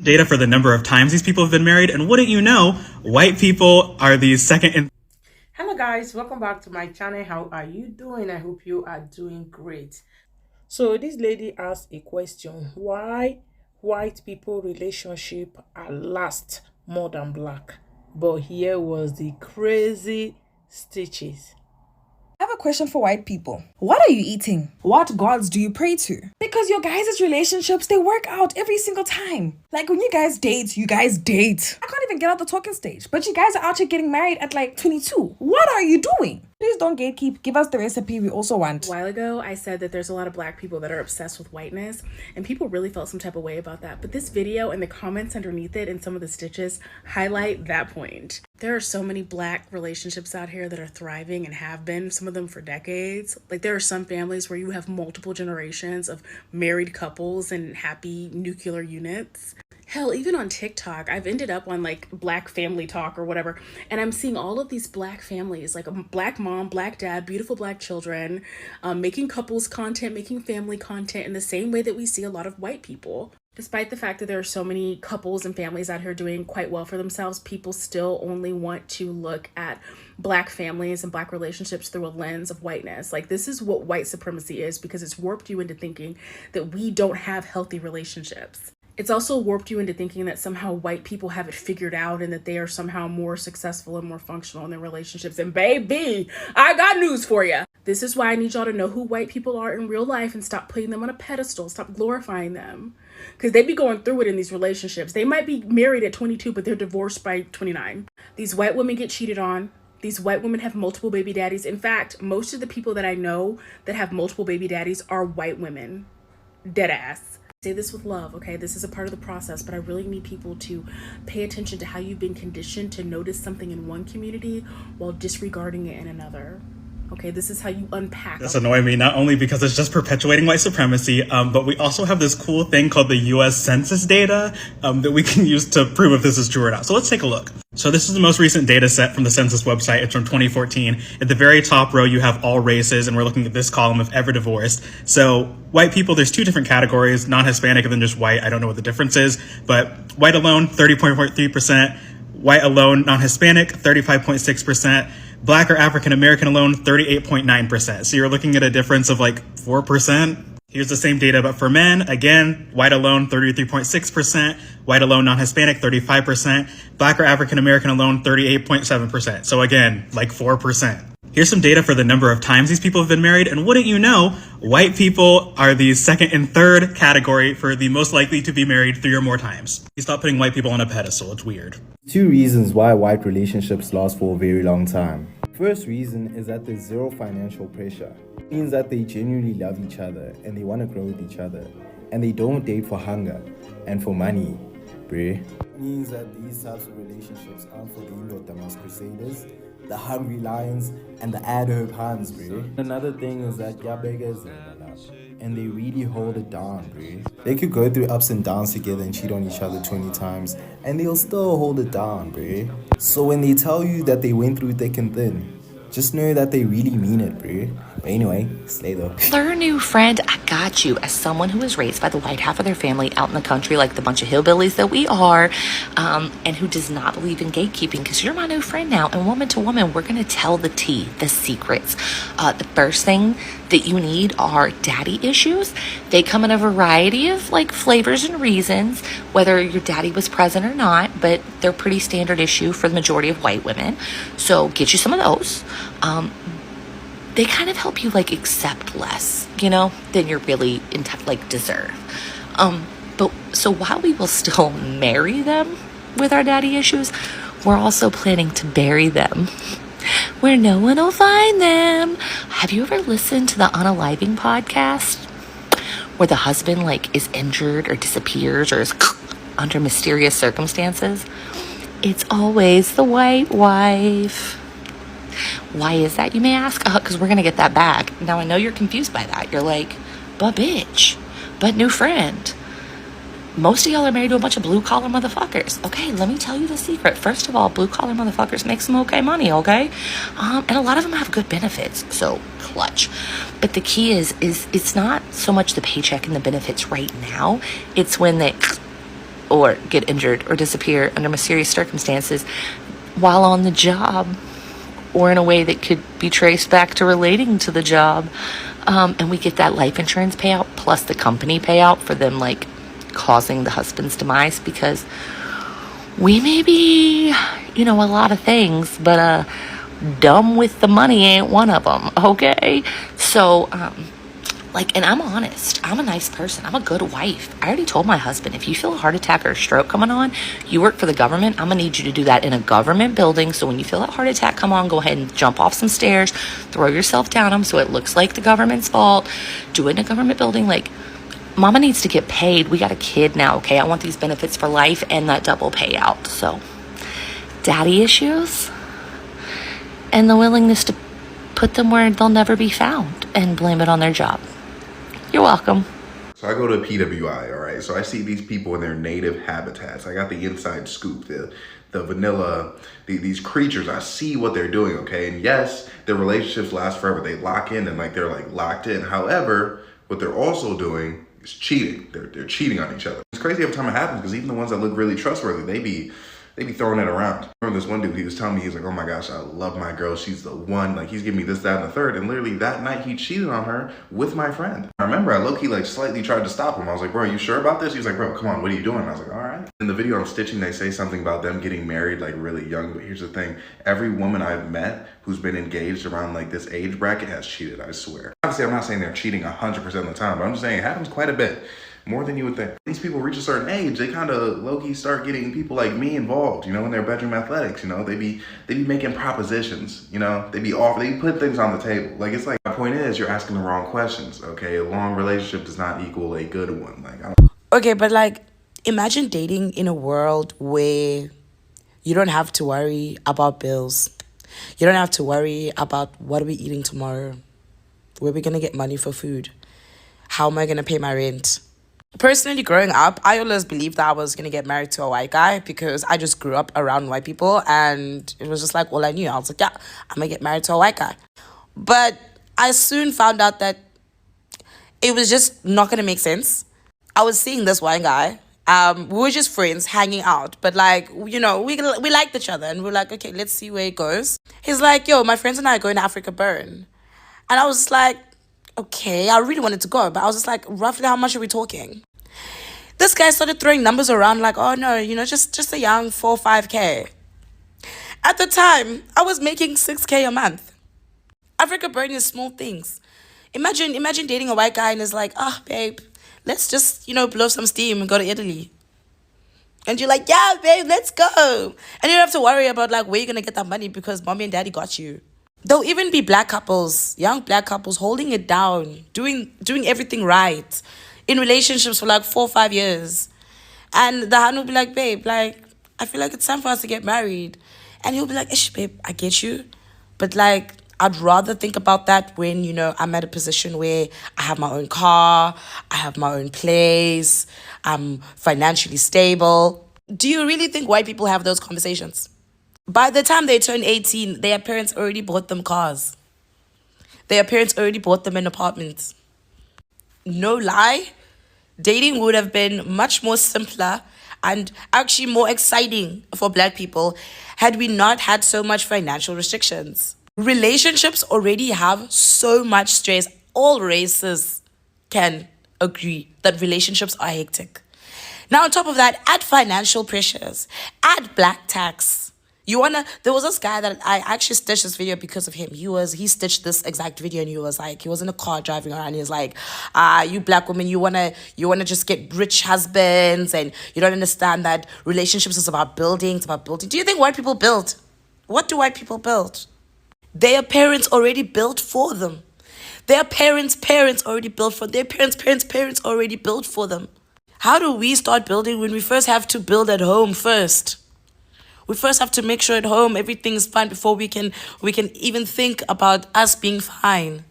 Data for the number of times these people have been married, and wouldn't you know, white people are the second in... Hello guys, welcome back to my channel. How are you doing? I hope you are doing great. So this lady asked a question: why white people relationship are last more than black? But here was the crazy stitches. I have a question for white people. What are you eating? What gods do you pray to? Because your guys' relationships, they work out every single time. Like when you guys date, you guys date. I can't even get out the talking stage. But you guys are out here getting married at like 22. What are you doing? Please don't gatekeep. Give us the recipe we also want. A while ago, I said that there's a lot of black people that are obsessed with whiteness, and people really felt some type of way about that. But this video and the comments underneath it and some of the stitches highlight that point. There are so many black relationships out here that are thriving and have been, some of them for decades. Like there are some families where you have multiple generations of married couples and happy nuclear units. Hell, even on TikTok, I've ended up on like Black Family Talk or whatever, and I'm seeing all of these black families, like a black mom, black dad, beautiful black children, making couples content, making family content in the same way that we see a lot of white people. Despite the fact that there are so many couples and families out here doing quite well for themselves, people still only want to look at black families and black relationships through a lens of whiteness. Like this is what white supremacy is, because it's warped you into thinking that we don't have healthy relationships. It's also warped you into thinking that somehow white people have it figured out and that they are somehow more successful and more functional in their relationships. And baby, I got news for you. This is why I need y'all to know who white people are in real life and stop putting them on a pedestal. Stop glorifying them. Because they be going through it in these relationships. They might be married at 22, but they're divorced by 29. These white women get cheated on. These white women have multiple baby daddies. In fact, most of the people that I know that have multiple baby daddies are white women. Dead ass. Say this with love, okay? This is a part of the process, but I really need people to pay attention to how you've been conditioned to notice something in one community while disregarding it in another. Okay, this is how you unpack. That's annoying me, not only because it's just perpetuating white supremacy, but we also have this cool thing called the US Census data that we can use to prove if this is true or not. So let's take a look. So this is the most recent data set from the census website. It's from 2014. At the very top row, you have all races, and we're looking at this column of ever divorced. So white people, there's two different categories, non-Hispanic and then just white. I don't know what the difference is, but white alone, 30.3%. White alone, non-Hispanic, 35.6%. Black or African American alone, 38.9%. So you're looking at a difference of like 4%. Here's the same data, but for men, again, white alone, 33.6%. White alone, non-Hispanic, 35%. Black or African American alone, 38.7%. So again, like 4%. Here's some data for the number of times these people have been married, and wouldn't you know, white people are the second and third category for the most likely to be married 3 or more times. You stop putting white people on a pedestal, it's weird. 2 reasons why white relationships last for a very long time. First reason is that there's zero financial pressure. It means that they genuinely love each other and they want to grow with each other, and they don't date for hunger and for money, bruh. It means that these types of relationships aren't for the Damas Crusaders, the hungry lions, and the adherb Hans, bro. Another thing is that beggars and they really hold it down, bro. They could go through ups and downs together and cheat on each other 20 times, and they'll still hold it down, bro. So when they tell you that they went through thick and thin, just know that they really mean it, bro. But anyway, slay though. Learn new friend, I got you. As someone who was raised by the white half of their family out in the country like the bunch of hillbillies that we are, and who does not believe in gatekeeping, because you're my new friend now, and woman to woman, we're going to tell the tea, the secrets. The first thing that you need are daddy issues. They come in a variety of like flavors and reasons, whether your daddy was present or not, but they're pretty standard issue for the majority of white women. So get you some of those. They kind of help you like accept less, you know, than you're really deserve. But so while we will still marry them with our daddy issues, we're also planning to bury them where no one will find them. Have you ever listened to the Unaliving podcast where the husband like is injured or disappears or is under mysterious circumstances? It's always the white wife. Why is that, you may ask? Because we're going to get that back. Now, I know you're confused by that. You're like, but bitch, but new friend. Most of y'all are married to a bunch of blue-collar motherfuckers. Okay, let me tell you the secret. First of all, blue-collar motherfuckers make some okay money, okay? And a lot of them have good benefits, so clutch. But the key is it's not so much the paycheck and the benefits right now. It's when they or get injured or disappear under mysterious circumstances while on the job, or in a way that could be traced back to relating to the job. And we get that life insurance payout plus the company payout for them like causing the husband's demise, because we may be, a lot of things, but dumb with the money ain't one of them, okay? So, and I'm honest. I'm a nice person. I'm a good wife. I already told my husband, if you feel a heart attack or a stroke coming on, you work for the government, I'm going to need you to do that in a government building. So when you feel that heart attack come on, go ahead and jump off some stairs, throw yourself down them so it looks like the government's fault. Do it in a government building. Mama needs to get paid. We got a kid now, okay? I want these benefits for life and that double payout. So, daddy issues and the willingness to put them where they'll never be found and blame it on their job. You're welcome. So I go to PWI, all right? So I see these people in their native habitats. I got the inside scoop, the vanilla, these creatures. I see what they're doing, okay? And yes, their relationships last forever. They lock in and they're locked in. However, what they're also doing is cheating. They're cheating on each other. It's crazy every time it happens, because even the ones that look really trustworthy, they be throwing it around. I remember this one dude, he was telling me, he's like, oh my gosh, I love my girl. She's the one. He's giving me this, that, and the third. And literally that night he cheated on her with my friend. I remember I low-key slightly tried to stop him. I was like, bro, are you sure about this? He was like, bro, come on, what are you doing? I was like, all right. In the video I'm stitching, they say something about them getting married really young. But here's the thing. Every woman I've met who's been engaged around this age bracket has cheated, I swear. Obviously, I'm not saying they're cheating 100% of the time, but I'm just saying it happens quite a bit. More than you would think. These people reach a certain age, they kind of low-key start getting people like me involved, in their bedroom athletics, they be making propositions, they be put things on the table. My point is, you're asking the wrong questions, okay? A long relationship does not equal a good one. Okay, but imagine dating in a world where you don't have to worry about bills. You don't have to worry about what are we eating tomorrow? Where are we going to get money for food? How am I going to pay my rent? Personally, growing up, I always believed that I was going to get married to a white guy because I just grew up around white people and it was just all I knew. I was like, yeah, I'm going to get married to a white guy. But I soon found out that it was just not going to make sense. I was seeing this white guy. We were just friends hanging out, but we liked each other and we were like, okay, let's see where it goes. He's like, yo, my friends and I are going to Africa Burn. And I was like, okay, I really wanted to go, but I was just like, roughly how much are we talking? This guy started throwing numbers around oh no, just a young 4 or 5K. At the time, I was making 6K a month. Africa Burn is small things. Imagine dating a white guy and it's like, babe, let's just, blow some steam and go to Italy. And you're like, yeah, babe, let's go. And you don't have to worry about where you're going to get that money because mommy and daddy got you. There'll even be black couples, young black couples holding it down, doing everything right in relationships for 4 or 5 years. And the Thän will be like, babe, I feel like it's time for us to get married. And he'll be like, ish, babe, I get you. But I'd rather think about that when, I'm at a position where I have my own car, I have my own place, I'm financially stable. Do you really think white people have those conversations? By the time they turn 18, their parents already bought them cars. Their parents already bought them an apartment. No lie, dating would have been much more simpler and actually more exciting for black people had we not had so much financial restrictions. Relationships already have so much stress. All races can agree that relationships are hectic. Now, on top of that, add financial pressures, add black tax. There was this guy that I actually stitched this video because of him. He stitched this exact video and he was in a car driving around and he was like, you black women, you wanna just get rich husbands and you don't understand that relationships is about building, it's about building. Do you think white people build? What do white people build? Their parents already built for them. Their parents already built for their parents already built for them. How do we start building when we first have to build at home first? We first have to make sure at home everything's fine before we can even think about us being fine.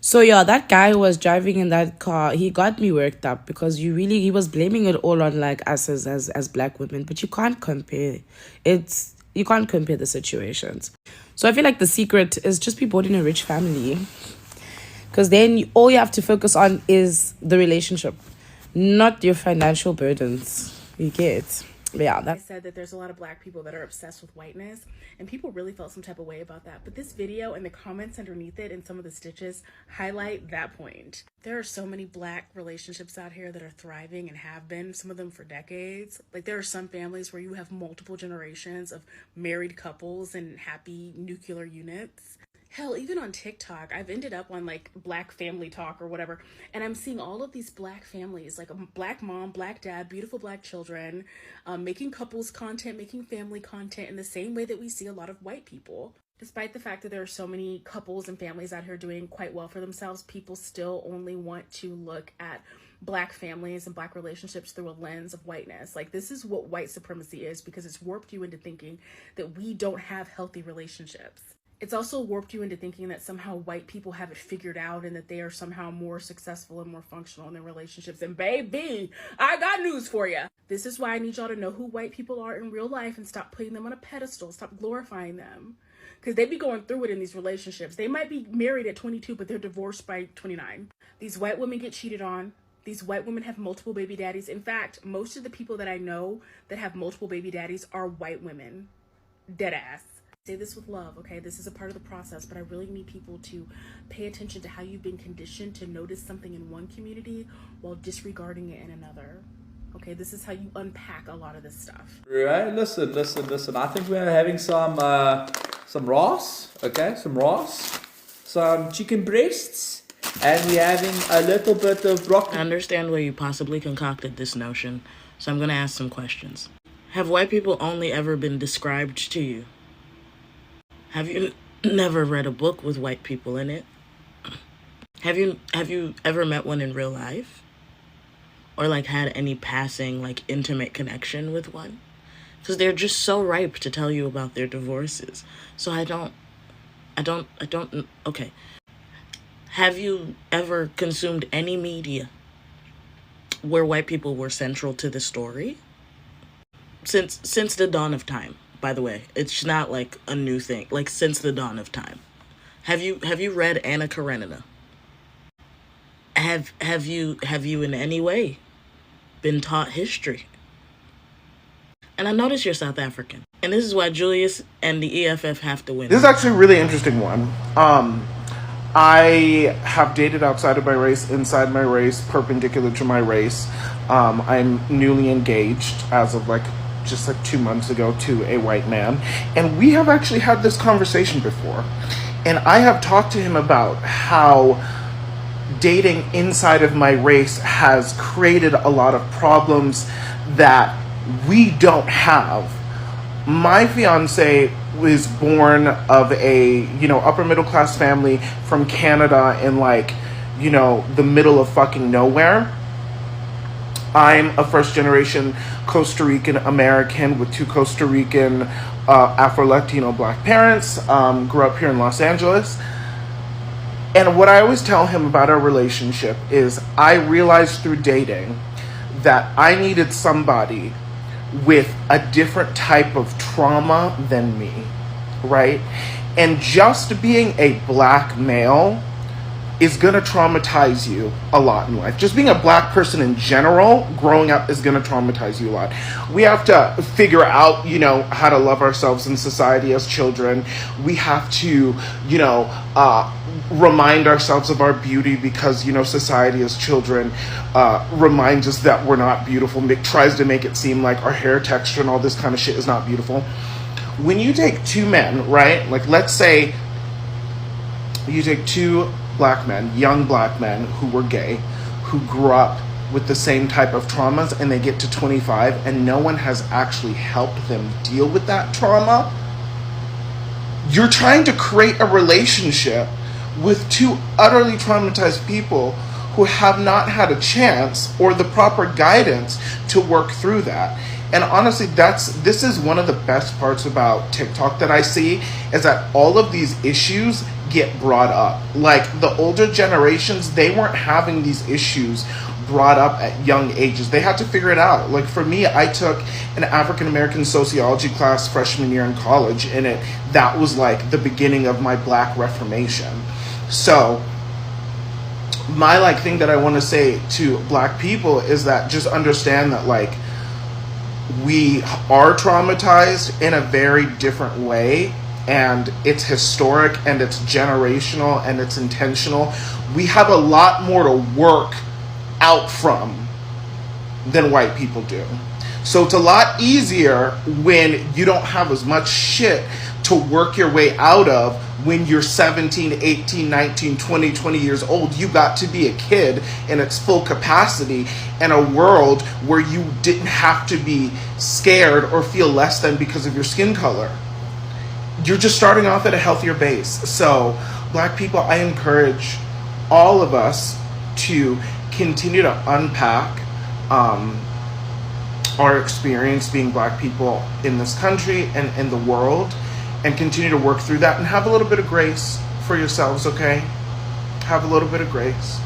So yeah, that guy who was driving in that car, he got me worked up because he was blaming it all on us as black women, but you can't compare. You can't compare the situations. So I feel like the secret is just be born in a rich family. Because then all you have to focus on is the relationship, not your financial burdens. You get. Yeah, I that's said that there's a lot of black people that are obsessed with whiteness, and people really felt some type of way about that. But this video and the comments underneath it and some of the stitches highlight that point. There are so many black relationships out here that are thriving and have been, some of them for decades. Like, there are some families where you have multiple generations of married couples and happy nuclear units. Hell, even on TikTok, I've ended up on like Black Family Talk or whatever, and I'm seeing all of these black families, like a black mom, black dad, beautiful black children, making couples content, making family content in the same way that we see a lot of white people. Despite the fact that there are so many couples and families out here doing quite well for themselves, people still only want to look at black families and black relationships through a lens of whiteness. Like, this is what white supremacy is, because it's warped you into thinking that we don't have healthy relationships. It's also warped you into thinking that somehow white people have it figured out and that they are somehow more successful and more functional in their relationships. And baby, I got news for you. This is why I need y'all to know who white people are in real life and stop putting them on a pedestal. Stop glorifying them. Because they be going through it in these relationships. They might be married at 22, but they're divorced by 29. These white women get cheated on. These white women have multiple baby daddies. In fact, most of the people that I know that have multiple baby daddies are white women. Dead ass. Say this with love, okay? This is a part of the process, but I really need people to pay attention to how you've been conditioned to notice something in one community while disregarding it in another. Okay, this is how you unpack a lot of this stuff. Right, listen. I think we're having some Ross, okay? Some Ross, some chicken breasts, and we're having a little bit of broccoli. I understand where you possibly concocted this notion, so I'm going to ask some questions. Have white people only ever been described to you? Have you never read a book with white people in it? Have you ever met one in real life? Or like had any passing like intimate connection with one? Because they're just so ripe to tell you about their divorces. So I don't, okay. Have you ever consumed any media where white people were central to the story? Since the dawn of time. By the way, it's not like a new thing, like since the dawn of time. Have you read Anna Karenina? Have you in any way been taught history? And I notice you're South African. And this is why Julius and the EFF have to win. This is actually a really interesting one. I have dated outside of my race, inside my race, perpendicular to my race. I'm newly engaged as of just 2 months ago to a white man, and we have actually had this conversation before, and I have talked to him about how dating inside of my race has created a lot of problems that we don't have. My fiance was born of a upper middle class family from Canada in the middle of fucking nowhere. I'm a first generation Costa Rican American with 2 Costa Rican Afro-Latino black parents. Grew up here in Los Angeles. And what I always tell him about our relationship is I realized through dating that I needed somebody with a different type of trauma than me, right? And just being a black male is going to traumatize you a lot in life. Just being a black person in general, growing up, is going to traumatize you a lot. We have to figure out, how to love ourselves in society as children. We have to, remind ourselves of our beauty because, society as children reminds us that we're not beautiful. It tries to make it seem like our hair texture and all this kind of shit is not beautiful. When you take 2 men, right? Let's say you take 2 black men, young black men who were gay, who grew up with the same type of traumas, and they get to 25 and no one has actually helped them deal with that trauma. You're trying to create a relationship with 2 utterly traumatized people who have not had a chance or the proper guidance to work through that. And honestly, this is one of the best parts about TikTok that I see, is that all of these issues get brought up. The older generations, they weren't having these issues brought up at young ages. They had to figure it out. For me, I took an African American sociology class freshman year in college, and that was the beginning of my black reformation. So my thing that I want to say to black people is that just understand that we are traumatized in a very different way, and it's historic and it's generational and it's intentional. We have a lot more to work out from than white people do. So it's a lot easier when you don't have as much shit to work your way out of when you're 17, 18, 19, 20 years old. You got to be a kid in its full capacity in a world where you didn't have to be scared or feel less than because of your skin color. You're just starting off at a healthier base. So, Black people, I encourage all of us to continue to unpack our experience being Black people in this country and in the world, and continue to work through that and have a little bit of grace for yourselves, okay? Have a little bit of grace.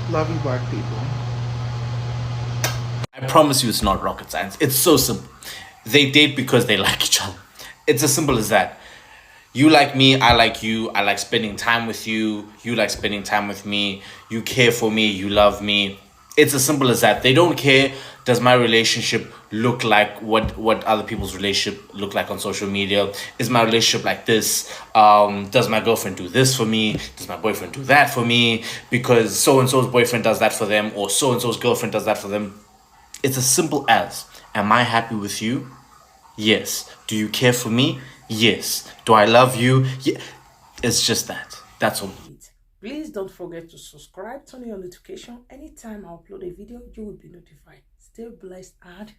Love you, Black people. I promise you it's not rocket science. It's so simple. They date because they like each other. It's as simple as that. You like me, I like you, I like spending time with you, you like spending time with me, you care for me, you love me. It's as simple as that. They don't care, does my relationship look like what other people's relationship look like on social media? Is my relationship like this? Does my girlfriend do this for me? Does my boyfriend do that for me? Because so-and-so's boyfriend does that for them, or so-and-so's girlfriend does that for them. It's as simple as, am I happy with you? Yes. Do you care for me? Yes. Do I love you? Yeah. It's just that. That's all. Please don't forget to subscribe, turn on your notification. Anytime I upload a video, you will be notified. Stay blessed and